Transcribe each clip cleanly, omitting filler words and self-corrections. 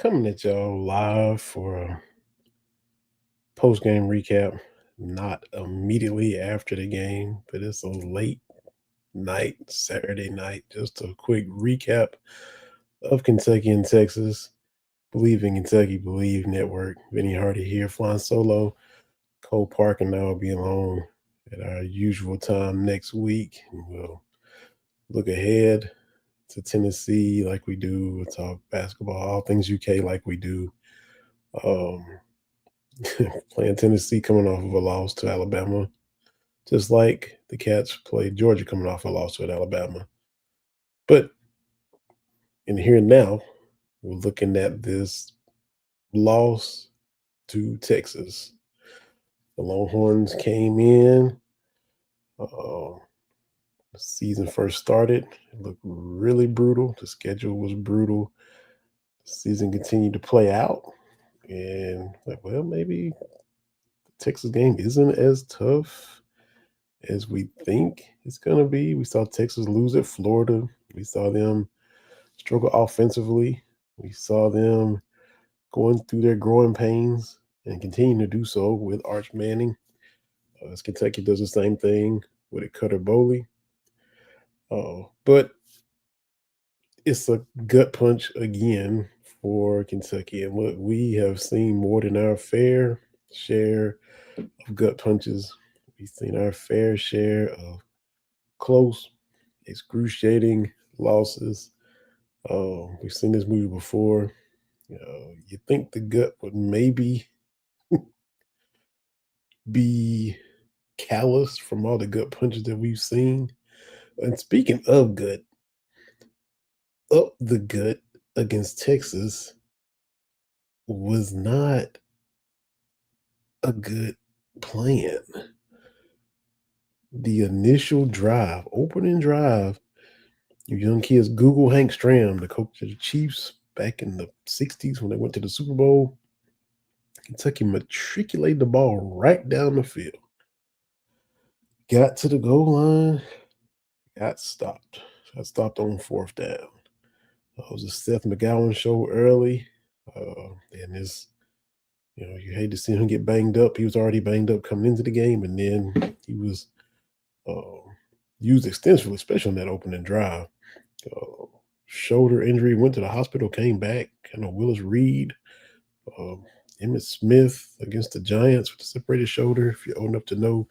Coming at y'all live for a post game recap. Not immediately after the game, but it's a late night, Saturday night. Just a quick recap of Kentucky and Texas. Believe in Kentucky, Believe Network. Vinny Hardy here, flying solo. Cole Park and I will be along at our usual time next week. And we'll look ahead to Tennessee like we do. We'll talk basketball, all things UK like we do. Um, Playing Tennessee coming off of a loss to Alabama, just like the Cats played Georgia coming off a loss to Alabama. But in here and now, we're looking at this loss to Texas. The Longhorns came in. The season first started. It looked really brutal. The schedule was brutal. The season continued to play out. And like, well, maybe the Texas game isn't as tough as we think it's going to be. We saw Texas lose at Florida. We saw them struggle offensively. We saw them going through their growing pains and continue to do so with Arch Manning. As Kentucky does the same thing with a Cutter Bowley. But it's a gut punch again for Kentucky. And look, we have seen more than our fair share of gut punches. We've seen our fair share of close, excruciating losses. We've seen this movie before. You think the gut would maybe be callous from all the gut punches that we've seen. And speaking of gut, up the gut against Texas was not a good plan. The initial drive, opening drive, you young kids Google Hank Stram, the coach of the Chiefs back in the 60s when they went to the Super Bowl. Kentucky matriculated the ball right down the field. Got to the goal line, got stopped. Got stopped on fourth down. It was a Seth McGowan show early. And this, you hate to see him get banged up. He was already banged up coming into the game, and then he was uh, used extensively, especially on that opening drive. Uh, Shoulder injury, went to the hospital, came back. Kind of Willis Reed, uh, Emmitt Smith against the Giants with a separated shoulder. If you're old enough to know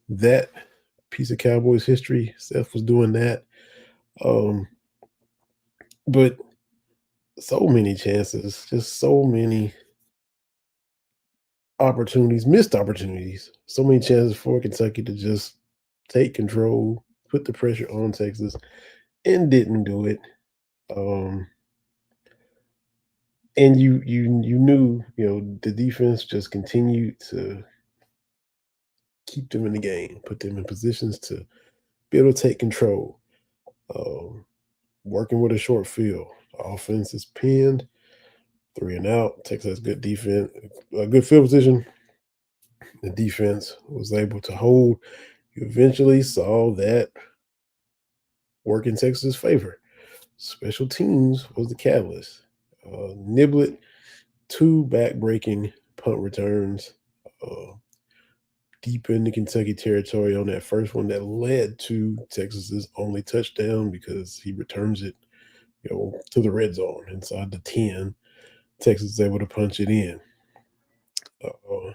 that piece of Cowboys history, Seth was doing that. Um, but so many chances, just so many opportunities, missed opportunities, so many chances for Kentucky to just take control, put the pressure on Texas, and didn't do it. Um, and you knew, the defense just continued to keep them in the game, put them in positions to be able to take control. Um, Working with a short field, offense is pinned, 3 and out. Texas has good defense, a good field position. The defense was able to hold. You eventually saw that work in Texas' favor. Special teams was the catalyst. Niblet, two back-breaking punt returns uh, deep into Kentucky territory on that first one that led to Texas's only touchdown because he returns it, to the red zone inside the 10. Texas is able to punch it in. Uh,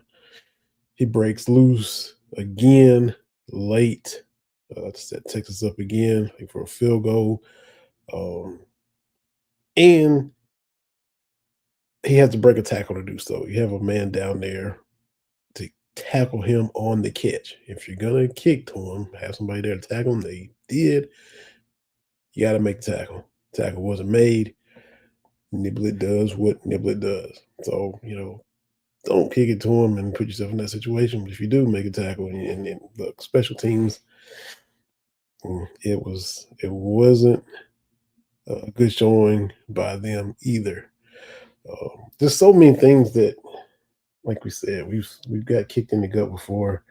he breaks loose again late to set Texas up again for a field goal. Um, and he has to break a tackle to do so. You have a man down there to tackle him on the catch. If you're gonna kick to him, have somebody there to tackle him. They did. You got to make the tackle. Tackle wasn't made. Niblet does what Niblet does. So don't kick it to him and put yourself in that situation. But if you do make a tackle and look, special teams, it wasn't a good showing by them either. There's so many things that, like we said, we've got kicked in the gut before.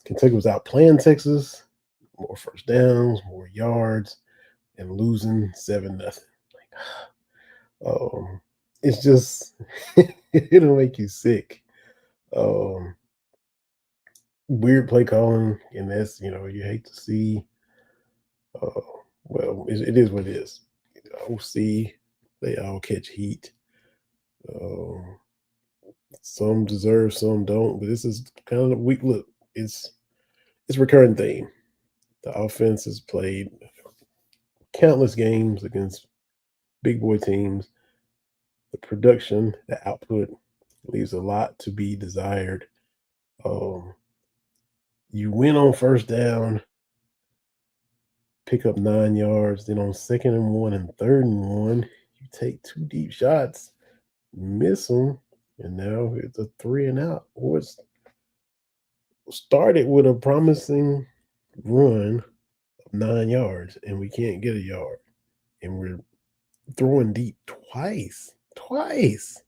Kentucky was out playing Texas, more first downs, more yards, and losing 7-0. Um, it's just it'll make you sick. Um, Weird play calling, and that's you hate to see. Uh, well, it is what it is. OC, they all catch heat. Um, some deserve, some don't. But this is kind of a weak look. It's a recurring theme. The offense has played countless games against big boy teams. The production, the output leaves a lot to be desired. Um, you win on first down, pick up 9 yards, then on second and one and third and one, you take two deep shots, miss them, and now it's a three and out. What's started with a promising run of 9 yards, and we can't get a yard, and we're throwing deep twice, twice.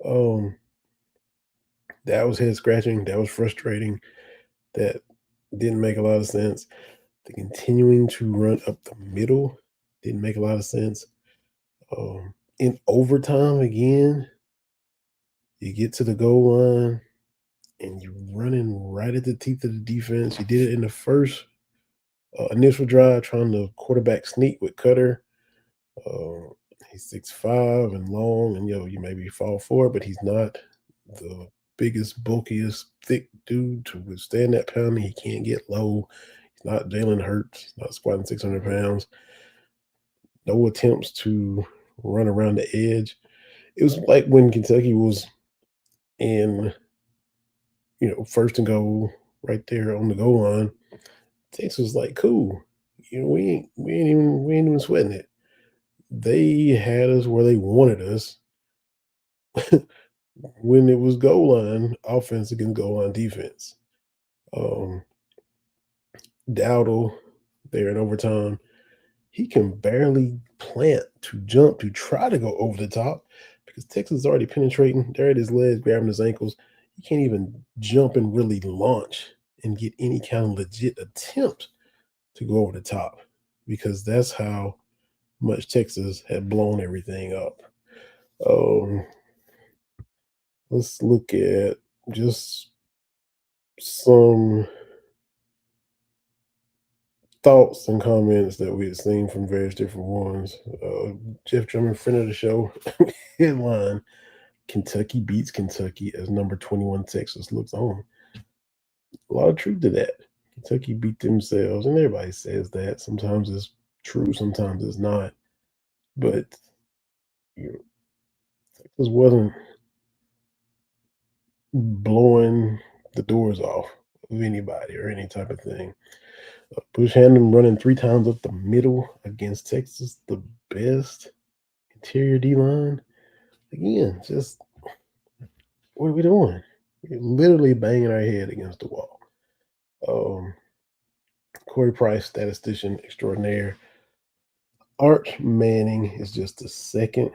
Um, that was head scratching. That was frustrating. That didn't make a lot of sense. The continuing to run up the middle didn't make a lot of sense. In overtime, again, you get to the goal line and you're running right at the teeth of the defense. You did it in the first initial drive, trying to quarterback sneak with Cutter. Uh, he's 6'5" and long, and you maybe fall for it, but he's not the biggest, bulkiest, thick dude to withstand that pounding. He can't get low. He's not Jalen Hurts. He's not squatting 600 pounds. No attempts to run around the edge. It was like when Kentucky was in, first and goal right there on the goal line. Texas was like, cool. We ain't even sweating it. They had us where they wanted us when it was goal line offense against goal line defense. Um, Dowdle there in overtime, he can barely plant to jump to try to go over the top because Texas is already penetrating. They're at his legs, grabbing his ankles. He can't even jump and really launch and get any kind of legit attempt to go over the top because that's how much Texas had blown everything up. Um, let's look at just some thoughts and comments that we had seen from various different ones. Jeff Drummond, friend of the show, headline: Kentucky beats Kentucky as number 21 Texas looks on. A lot of truth to that. Kentucky beat themselves, and everybody says that. Sometimes it's true, sometimes it's not. But you know, Texas wasn't blowing the doors off of anybody or any type of thing. Bush had him running three times up the middle against Texas, the best interior D line. Again, just what are we doing? We're literally banging our head against the wall. Um, Corey Price, statistician extraordinaire. Arch Manning is just the second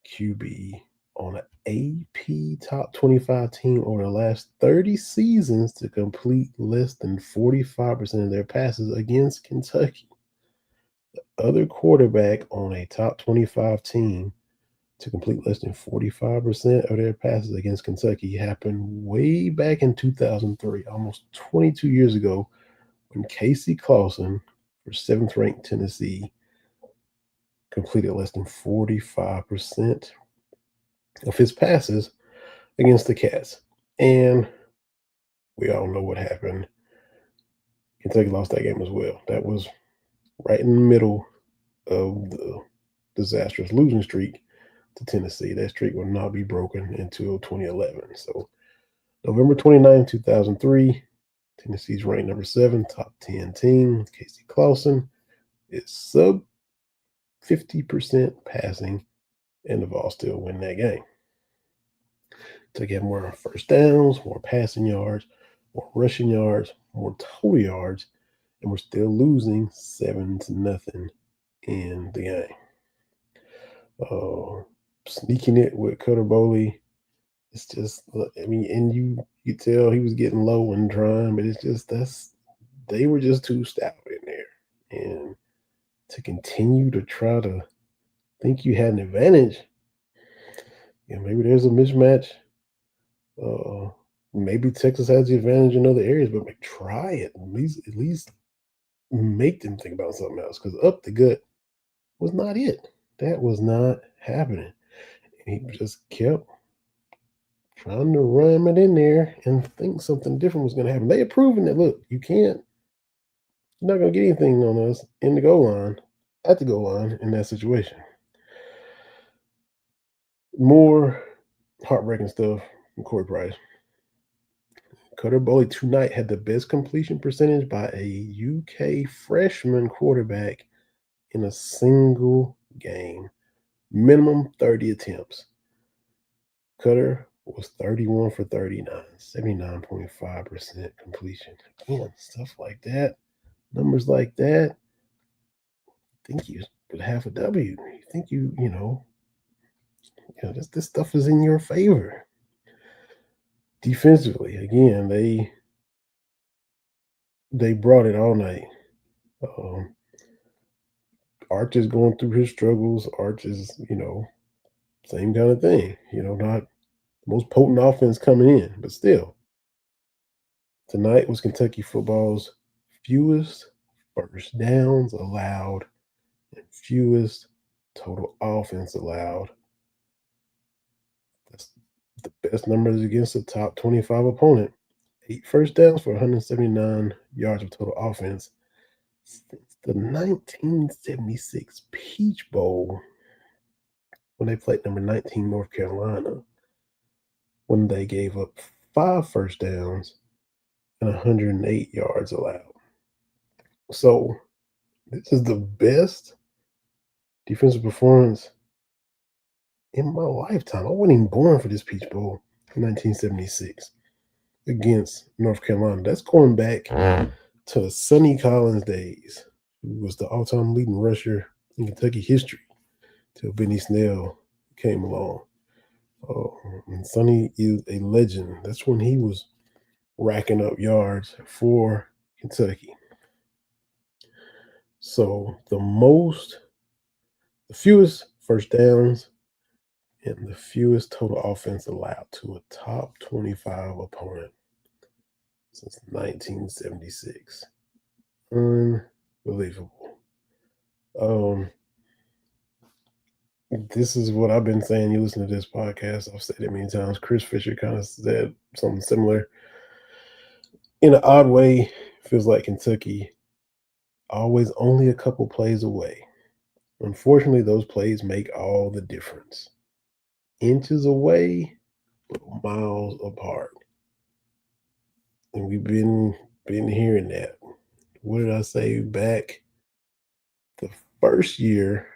QB on an AP top 25 team over the last 30 seasons to complete less than 45% of their passes against Kentucky. The other quarterback on a top 25 team to complete less than 45% of their passes against Kentucky happened way back in 2003, almost 22 years ago, when Casey Clausen for seventh ranked Tennessee completed less than 45% of his passes against the Cats. And we all know what happened. Kentucky lost that game as well. That was right in the middle of the disastrous losing streak to Tennessee. That streak will not be broken until 2011. So November 29, 2003, Tennessee's ranked number 7, top 10 team. Casey Clausen is sub 50% passing, and the Vols still win that game. To get more first downs, more passing yards, more rushing yards, more total yards, and we're still losing 7-0 in the game. Sneaking it with Cutter Boley. It's just, and you tell he was getting low and trying, but it's just they were just too stout in there, and to continue to try to think you had an advantage maybe there's a mismatch. Uh, Maybe Texas has the advantage in other areas, but like, try it. At least make them think about something else. Because up the gut was not it. That was not happening. And he just kept trying to ram it in there and think something different was going to happen. They had proven that, look, you're not going to get anything on us in the goal line, at the goal line in that situation. More heartbreaking stuff from Corey Price. Cutter Bowley tonight had the best completion percentage by a UK freshman quarterback in a single game. Minimum 30 attempts. Cutter was 31 for 39, 79.5% completion. Again, stuff like that, numbers like that, think you would have a W. You think this stuff is in your favor. Defensively, again, they brought it all night. Um, Arch is going through his struggles. Arch is, same kind of thing. Not the most potent offense coming in, but still. Tonight was Kentucky football's fewest first downs allowed and fewest total offense allowed. That's the best numbers against the top 25 opponent. 8 first downs for 179 yards of total offense. Since the 1976 Peach Bowl, when they played number 19 North Carolina, when they gave up 5 first downs and 108 yards allowed. So this is the best defensive performance in my lifetime. I wasn't even born for this Peach Bowl in 1976 against North Carolina. That's going back to Sonny Collins days, who was the all-time leading rusher in Kentucky history till Benny Snell came along. And Sonny is a legend. That's when he was racking up yards for Kentucky. So the fewest first downs and the fewest total offense allowed to a top 25 opponent since 1976. Unbelievable. This is what I've been saying. You listen to this podcast, I've said it many times. Chris Fisher kind of said something similar. In an odd way, feels like Kentucky always only a couple plays away. Unfortunately, those plays make all the difference. Inches away, but miles apart. And we've been hearing that. What did I say back the first year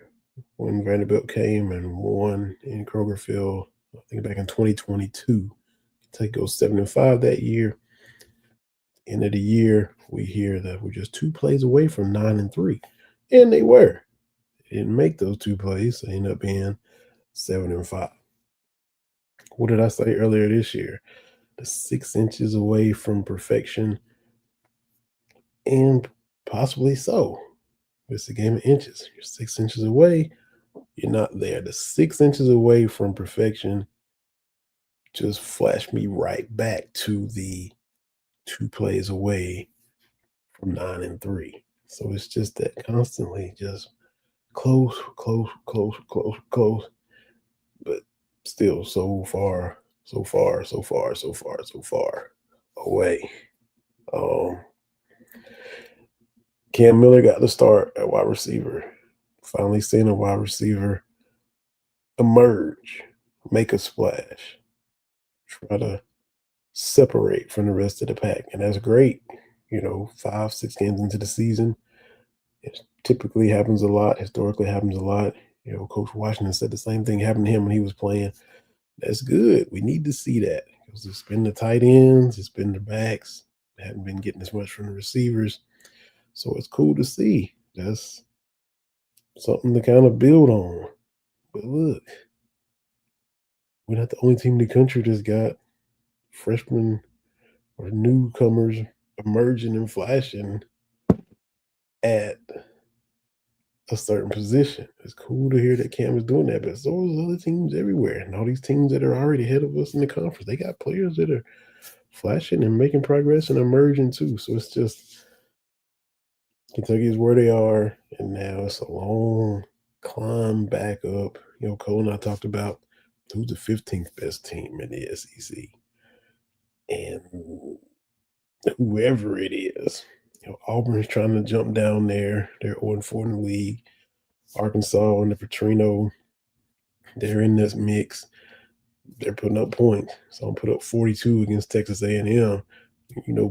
when Vanderbilt came and won in Kroger Field? I think back in 2022. Kentucky goes 7-5 that year. End of the year, we hear that we're just 2 plays away from 9-3, and they were. They didn't make those 2 plays. They ended up being 7-5. What did I say earlier this year? The 6 inches away from perfection, and possibly so. It's a game of inches. You're 6 inches away. You're not there. The 6 inches away from perfection just flashed me right back to the 2 plays away from 9-3. So it's just that constantly just close, close, close, close, close, but still so far, so far, so far, so far, so far away. Cam Miller got the start at wide receiver. Finally seeing a wide receiver emerge, make a splash, try to separate from the rest of the pack. And that's great. 5, 6 games into the season. It typically happens a lot, historically happens a lot. Coach Washington said the same thing happened to him when he was playing. That's good. We need to see that because it's been the tight ends, it's been the backs, haven't been getting as much from the receivers. So it's cool to see. That's something to kind of build on. But look, we're not the only team in the country that's got freshmen or newcomers emerging and flashing at a certain position. It's cool to hear that Cam is doing that, but so is other teams everywhere. And all these teams that are already ahead of us in the conference, they got players that are flashing and making progress and emerging too. So it's just Kentucky is where they are, and now it's a long climb back up. Cole and I talked about who's the 15th best team in the SEC. And whoever it is, Auburn's trying to jump down there. They're 0-4 in the league. Arkansas and the Petrino, they're in this mix. They're putting up points. So I'm put up 42 against Texas A&M.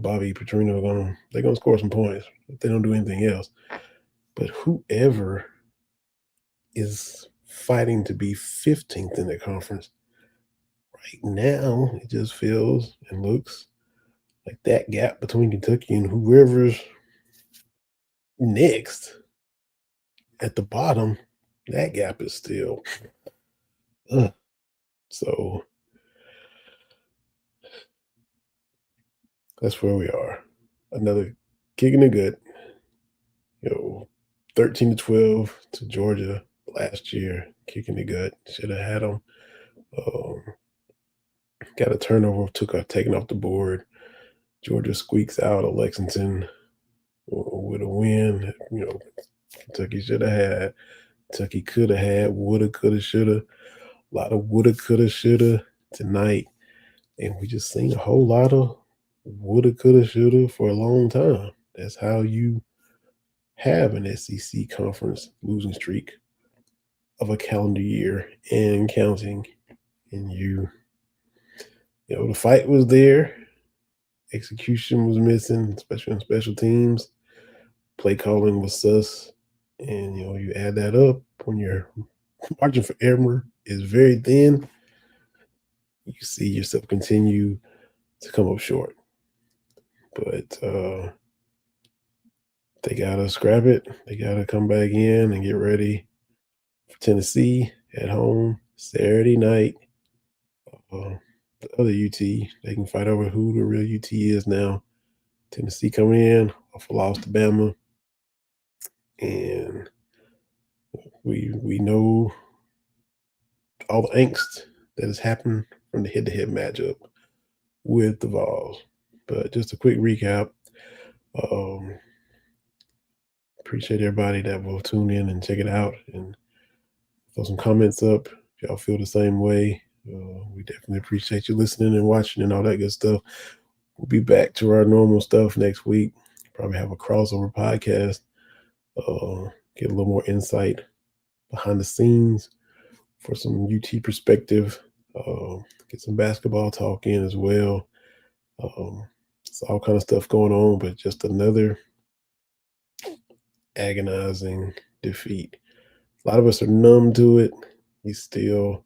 Bobby Petrino they're gonna score some points if they don't do anything else. But whoever is fighting to be 15th in the conference right now, it just feels and looks like that gap between Kentucky and whoever's next at the bottom, that gap is still. So that's where we are. Another kick in the gut. 13-12 to Georgia last year, kicking the gut. Should have had them. Got a turnover, taken off the board. Georgia squeaks out of Lexington with a win. Kentucky should have had. Kentucky could have had. Woulda, coulda, shoulda. A lot of woulda, coulda, shoulda tonight. And we just seen a whole lot of woulda, coulda, shoulda for a long time. That's how you have an SEC conference losing streak of a calendar year and counting. And the fight was there. Execution was missing, especially on special teams. Play calling was sus. And, you add that up when your margin for error is very thin, you see yourself continue to come up short. But they got to scrap it. They got to come back in and get ready for Tennessee at home Saturday night. The other UT, they can fight over who the real UT is now. Tennessee coming in off a loss to Bama. And we know all the angst that has happened from the head-to-head matchup with the Vols. But just a quick recap. Appreciate everybody that will tune in and check it out and throw some comments up if y'all feel the same way. We definitely appreciate you listening and watching and all that good stuff. We'll be back to our normal stuff next week. Probably have a crossover podcast. Get a little more insight behind the scenes for some UT perspective. Get some basketball talk in as well. It's all kind of stuff going on, but just another agonizing defeat. A lot of us are numb to it. We still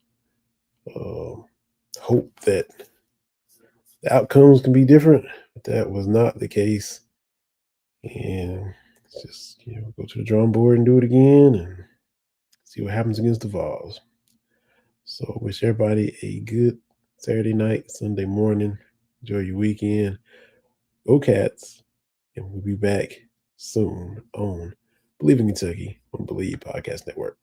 hope that the outcomes can be different, but that was not the case. And it's just, go to the drawing board and do it again and see what happens against the Vols. So wish everybody a good Saturday night, Sunday morning. Enjoy your weekend. Go Cats. And we'll be back soon on Believe in Kentucky on Believe Podcast Network.